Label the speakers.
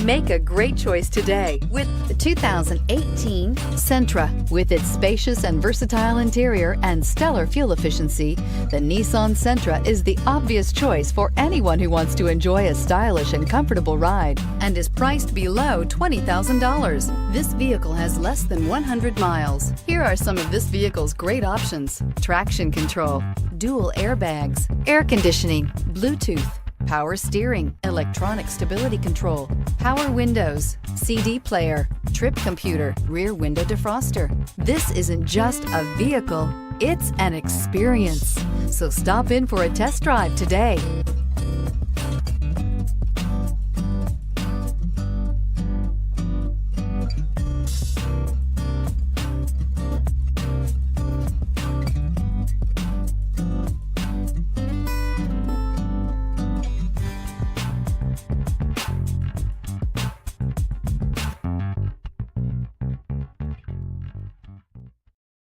Speaker 1: Make a great choice today with the 2018 Sentra. With its spacious and versatile interior and stellar fuel efficiency, the Nissan Sentra is the obvious choice for anyone who wants to enjoy a stylish and comfortable ride and is priced below $20,000. This vehicle has less than 100 miles. Here are some of this vehicle's great options: traction control, dual airbags, air conditioning, Bluetooth, power steering, electronic stability control, power windows, CD player, trip computer, rear window defroster. This isn't just a vehicle, it's an experience. So stop in for a test drive today.